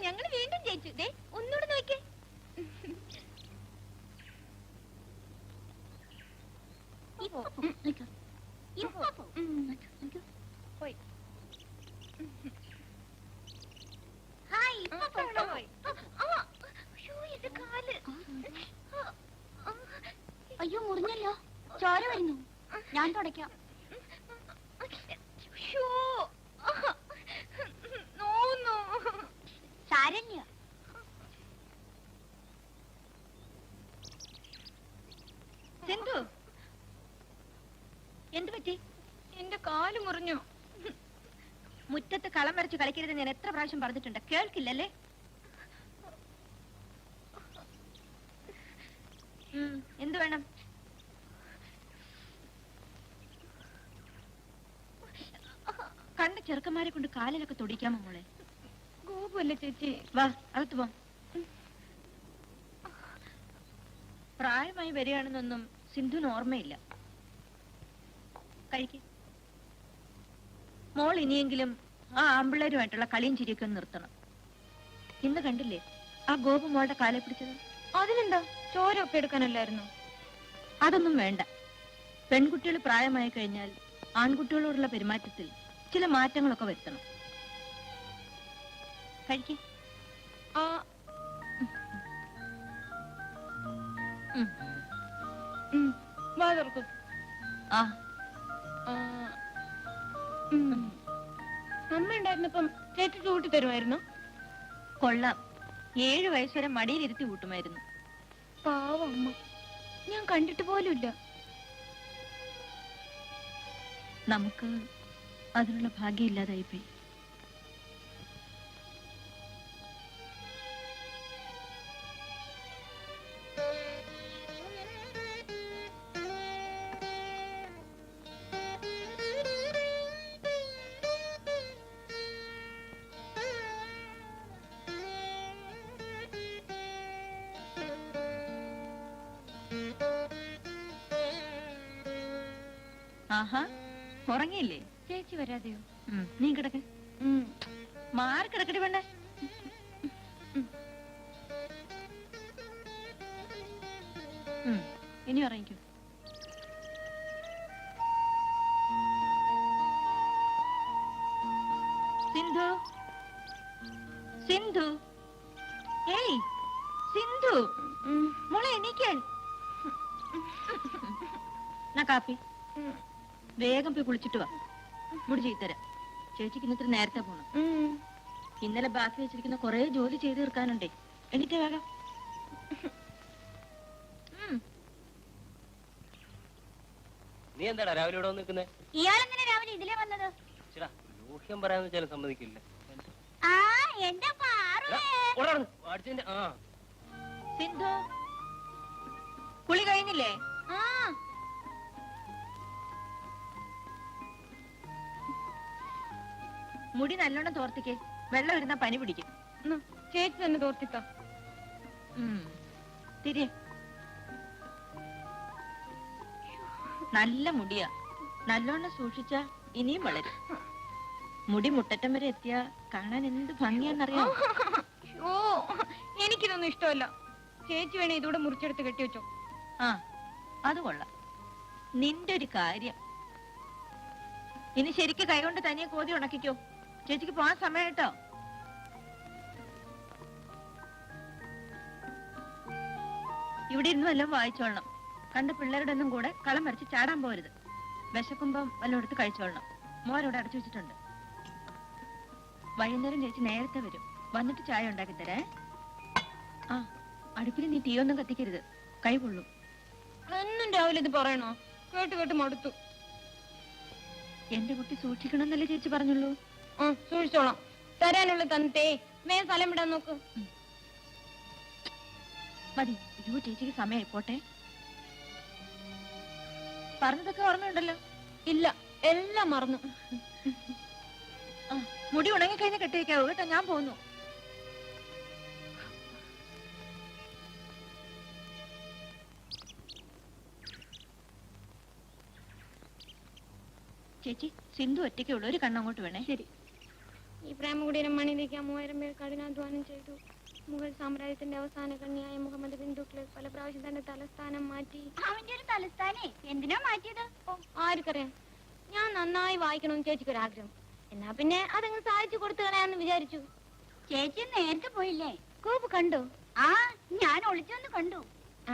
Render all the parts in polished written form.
ഞങ്ങൾ വീണ്ടും ജയിച്ചു. ദേ ഒന്നുകൂടെ നോക്കിയേ. അയ്യോ മുറിഞ്ഞല്ലോ, ചോര വരുന്നു. ഞാൻ തുടയ്ക്കാം. സാരണ്യ സിന്ധു, എന്ത് പറ്റി? എന്റെ കാല് മുറിഞ്ഞു. മുറ്റത്ത് കളം വരച്ച് കളിക്കരുത് ഞാൻ എത്ര പ്രാവശ്യം പറഞ്ഞിട്ടുണ്ട്, കേൾക്കില്ലല്ലേ? എന്ത് വേണം? കണ്ട ചെറുക്കന്മാരെ കൊണ്ട് കാലിലൊക്കെ തൊടിക്കാമോ മോളെ? ഗോപല്ലേ ചേച്ചി, വാ അകത്ത് പോ. പ്രായമായി വരികയാണെന്നൊന്നും സിന്ധുവിന് ഓർമ്മയില്ല. കഴിക്ക്. മോൾ ഇനിയെങ്കിലും ആ ആമ്പിള്ളേരുമായിട്ടുള്ള കളിയും ചിരിയൊക്കെ ഒന്ന് നിർത്തണം. ഇന്ന് കണ്ടില്ലേ ആ ഗോപു മോളുടെ കാലെ പിടിച്ചത്? അതിനെന്താ, ചോരൊക്കെ എടുക്കാനല്ലായിരുന്നു? അതൊന്നും വേണ്ട. പെൺകുട്ടികൾ പ്രായമായി കഴിഞ്ഞാൽ ആൺകുട്ടികളോടുള്ള പെരുമാറ്റത്തിൽ ചില മാറ്റങ്ങളൊക്കെ വരുത്തണം. കഴിക്ക്. വാ തുറക്കൂ. അമ്മ ഉണ്ടായിരുന്നപ്പം ചേച്ചി ചൂട്ടി തരുമായിരുന്നു. കൊള്ളാം, 7 വയസ്സുവരെ മടിയിലിരുത്തി കൂട്ടുമായിരുന്നു. പാവം അമ്മ, ഞാൻ കണ്ടിട്ട് പോലുമില്ല. നമുക്ക് അതിനുള്ള ഭാഗ്യം ഇല്ലാതായിപ്പോയി. ആഹാ, ഉറങ്ങിയില്ലേ? ചേച്ചി വരാതെയോ? നീ കിടക്ക. മാറി കിടക്കടി വേണ്ടേ. ഇനി ഉറങ്ങിക്കോ. സിന്ധു, സിന്ധു, ഏയ് സിന്ധു, മോളെ എണീക്കാൻ. കാപ്പി വേഗം പോയി കുളിച്ചിട്ട് വാ. മുടി ചെയ്തരാം. ചേച്ചിക്ക് ഇന്നത്തെ നേരത്തെ പോണം. ഇന്നലെ ബാക്കി വെച്ചിരിക്കുന്ന കൊറേ ജോലി ചെയ്ത് തീർക്കാനുണ്ടേ. എണീറ്റേ വേഗം. നീ എന്താടാ രാവിലെ ഇവിടെ നിൽക്കുന്നേ? ഇയാളെങ്ങനെ രാവിലെ ഇതിലേ വന്നത്? ഊഹ്യം പറയാന്ന് വെച്ചാൽ സമ്മതിക്കില്ല. സിന്ധു, കുളി കഴിഞ്ഞില്ലേ? മുടി നല്ലോണം തോർത്തിക്കേ, വെള്ളം ഇരുന്ന പനി പിടിക്കും. ചേച്ചി തന്നെ തോർത്തിക്ക. തിരിയ. നല്ല മുടിയാ, നല്ലോണം സൂക്ഷിച്ച ഇനിയും വളരും. മുടി മുട്ടറ്റം വരെ എത്തിയ കാണാൻ എന്ത് ഭംഗിയാന്നറിയാം. ഓ, എനിക്കിതൊന്നും ഇഷ്ടമല്ല. ചേച്ചി വേണേ ഇതൂടെ മുറിച്ചെടുത്ത് കെട്ടിവെച്ചോ. അത് കൊള്ളാം. നിന്റെ ഒരു കാര്യം. ഇനി ശരിക്ക് കൈകൊണ്ട് തനിയെ കോതി ഉണക്കിക്കോ. ചേച്ചിക്ക് പോവാൻ സമയം കേട്ടോ. ഇവിടെ ഇരുന്ന് വല്ലതും വായിച്ചോളണം. കണ്ട പിള്ളേരുടെ ഒന്നും കൂടെ കളം വരച്ച് ചാടാൻ പോരുത്. വിശക്കുമ്പം വല്ലതും എടുത്ത് കഴിച്ചോളണം. മോരോടെ അടച്ചു വെച്ചിട്ടുണ്ട്. വൈകുന്നേരം ചേച്ചി നേരത്തെ വരും. വന്നിട്ട് ചായ ഉണ്ടാക്കി തരേ. അടുപ്പിൽ നീ തീയൊന്നും കത്തിക്കരുത്, കൈ കൊള്ളും. എന്നും രാവിലെ ഇത് പറയണോ? കേട്ട് കേട്ട് മടുത്തു. എന്റെ കുട്ടി സൂക്ഷിക്കണമെന്നല്ലേ ചേച്ചി പറഞ്ഞുള്ളൂ. സൂക്ഷിച്ചോളാം. തരാനുള്ള തന്നേ വേ സ്ഥലം വിടാൻ നോക്ക്. മതി. അയ്യോ, ചേച്ചിക്ക് സമയമായി പോട്ടെ. പറഞ്ഞതൊക്കെ ഓർമ്മയുണ്ടല്ലോ? ഇല്ല, എല്ലാം മറന്നു. മുടി ഉണങ്ങിക്കഴിഞ്ഞ് കെട്ടിവെക്കാവൂ കേട്ടോ. ഞാൻ പോന്നു. ചേച്ചി, സിന്ധു ഒറ്റയ്ക്കുള്ള ഒരു കണ്ണങ്ങോട്ട് വേണേ. ശരി. ഈ പ്രേമകുടീരം മണിയിലേക്ക് 3000 പേർ കഠിനാധ്വാനം ചെയ്തു. മുഗൾ സാമ്രാജ്യത്തിന്റെ അവസാന കണ്ണിയായ മുഹമ്മദ് ബിൻ തുഗ്ലക് പല പ്രാവശ്യം തന്റെ തലസ്ഥാനം മാറ്റി. അവന്റെ ഒരു തലസ്ഥാനേ എന്തിനാ മാറ്റിയത്? ആർക്കറിയാം. ഞാൻ നന്നായി വായിക്കണമെന്ന് ചേച്ചിക്ക് ഒരു ആഗ്രഹം. എന്നാ പിന്നെ അതങ്ങ് സാധിച്ചു കൊടുത്തു കളയാന്ന് വിചാരിച്ചു. ചേച്ചി നേരത്തെ പോയില്ലേ? ഗോപു കണ്ടോ? ആ, ഞാൻ ഒളിച്ചൊന്ന് കണ്ടു.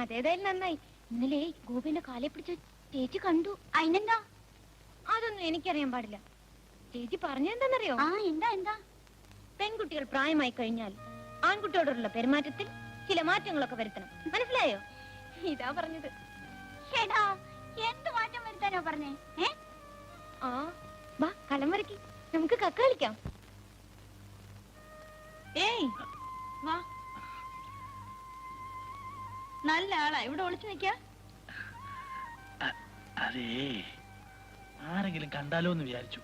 അതേതായാലും നന്നായി. ഇന്നലെ ഗോപിന്റെ കാലെ പിടിച്ച് ചേച്ചി കണ്ടു. അതിനെന്താ? അതൊന്നും എനിക്കറിയാൻ പാടില്ല. ചേച്ചി പറഞ്ഞെന്താന്നറിയോ? ആ, എന്താ എന്താ? പെൺകുട്ടികൾ പ്രായമായി കഴിഞ്ഞാൽ ആൺകുട്ടിയോടുള്ള പെരുമാറ്റത്തിൽ ചില മാറ്റങ്ങളൊക്കെ വരുത്തണം. മനസ്സിലായോ? ഇതാ പറഞ്ഞത്. ചേട്ടാ, എന്ത് മാറ്റം വരുത്താനോ പറഞ്ഞേ? ആ, വാ കളം വരക്കി നമുക്ക് കക്ക കളിക്കാം. ഏയ് വാ, നല്ല ആളാ. ഇവിടെ ഒളിച്ചു നിക്കാ. അതേ, ആരെങ്കിലും കണ്ടാലോ എന്ന് വിചാരിച്ചു.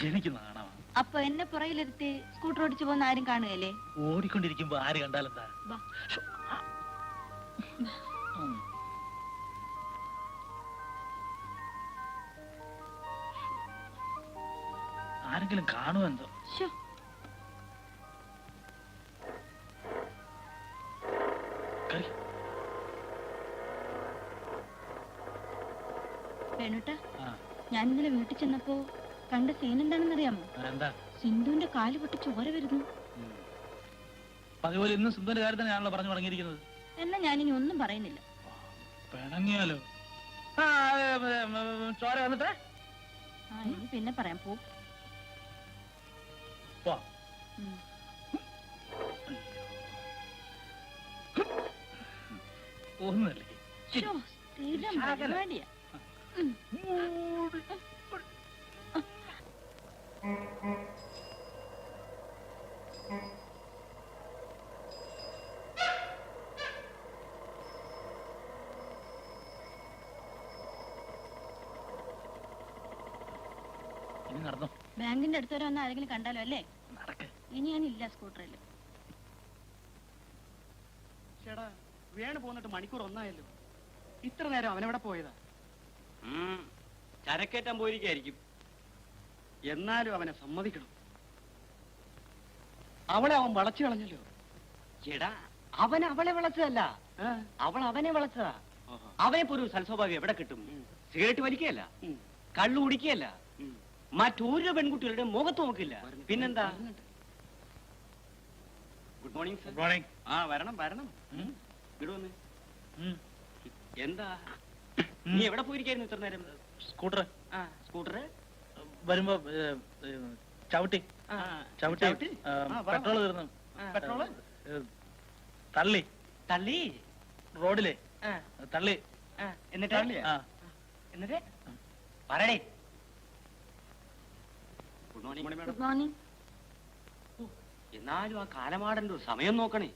എനിക്ക് നാണമാണ്. അപ്പൊ എന്നെ പുറകിലിരുത്തി സ്കൂട്ടർ ഓടിച്ചു പോകുന്ന ആരും കാണുകയല്ലേ? ഓടിക്കൊണ്ടിരിക്കുമ്പോ ആര് കണ്ടാലെന്താ? വാ. ഉം. ആരെങ്കിലും കാണുമോ എന്തോ? ശ്ശോ, കറി. വേണുട്ടാ, ആ, ഞാൻ ഇന്നലെ വീട്ടിൽ ചെന്നപ്പോ കണ്ട സീൻ എന്താണെന്നറിയാമോ? എന്താ? സിന്ധുവിന്റെ കാല് പൊട്ടി ചോര വരുന്നു. അതുപോലെ ഇന്നും സിന്ധുവിന്റെ കാര്യം തന്നെയാണല്ലോ പറഞ്ഞു തുടങ്ങിയിരിക്കുന്നത്. എന്നാ ഞാനിനി ഒന്നും പറയുന്നില്ല. പിണങ്ങിയാലോ? ആ, ചോര വന്നിട്ട് ആ, ഇനി പിന്നെ പറയാം. പോ. പോ. ഉം. ഒന്നല്ലേ. ശ്ശോ, സ്ഥിരം പരിപാടിയാ. ഇനി നടന്നോ. ബാങ്കിന്റെ അടുത്ത് വരെ വന്ന് ആരെങ്കിലും കണ്ടാലോ അല്ലേ? നടക്ക്. ഇനി ഞാനില്ല സ്കൂട്ടറിൽ. ചേടാ, വേണു പോന്നിട്ട് മണിക്കൂർ ഒന്നായല്ലോ. ഇത്ര നേരം അവനെവിടെ പോയതാ? ചരക്കേറ്റാൻ പോയിരിക്കായിരിക്കും. എന്നാലും അവനെ സമ്മതിക്കണം. അവളെ അവൻ വളച്ചു കളഞ്ഞല്ലോ. ചേടാ, അവൻ അവളെ വിളച്ചതല്ല, ആ, അവൾ അവനെ വിളച്ചതാ. ഓഹോ. അവനെ ഒരു സൽസ്വഭാവം എവിടെ കിട്ടും? സിഗരറ്റ് വലിക്കുകയല്ല, ഉം, കള്ളു കുടിക്കുകയല്ല, ഉം. മറ്റൊരു പെൺകുട്ടികളുടെ മുഖത്ത് നോക്കില്ല. വരുന്നുണ്ട്, പിന്നെന്താ? വരുന്നുണ്ട്. Good morning sir. Good morning. ആ, വരണം വരണം. ഇവിടെ വന്ന്. എന്താ നീ എവിടെ പോയിരിക്കായിരുന്നു ഇത്ര നേരം? സ്കൂട്ടർ ആ, സ്കൂട്ടർ വരുമ്പോ ചവിട്ടി ചവിട്ടി ചവിട്ടി? പെട്രോൾ തീർന്നു. പെട്രോള് തള്ളി തള്ളി. റോഡിലെ ആ, തള്ളി. ആ, എന്നിട്ട് ആ, എന്നിട്ട് പറയണേ. Good morning madam. Good morning. എന്നാലും ആ കാലമാടന്റെ ഒരു സമയം നോക്കണേ.